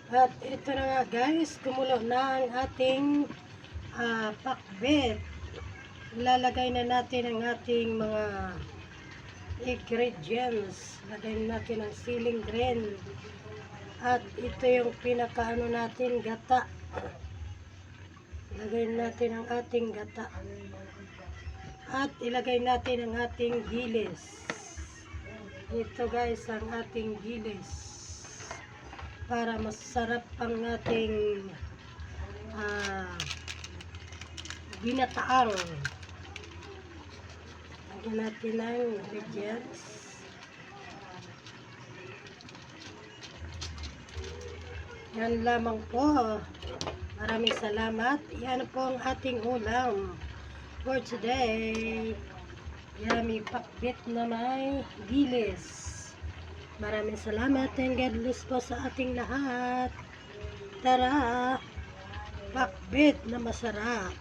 At ito na nga guys, kumulo na ang ating pakbet. Ilalagay na natin ang ating mga ingredients. Lagay natin ang siling green. At ito yung pinakaano natin, gata. Lagay natin ang ating gata. At ilagay natin ang ating gilis. Ito guys ang ating gilis. Para masarap ang ating ginataang. Lagyan natin ang ingredients. Yan lamang po. Maraming salamat. Yan po ang ating ulam for today. Yummy pakbet na may gilis. Maraming salamat and God bless po sa ating lahat. Tara, pakbet na masarap.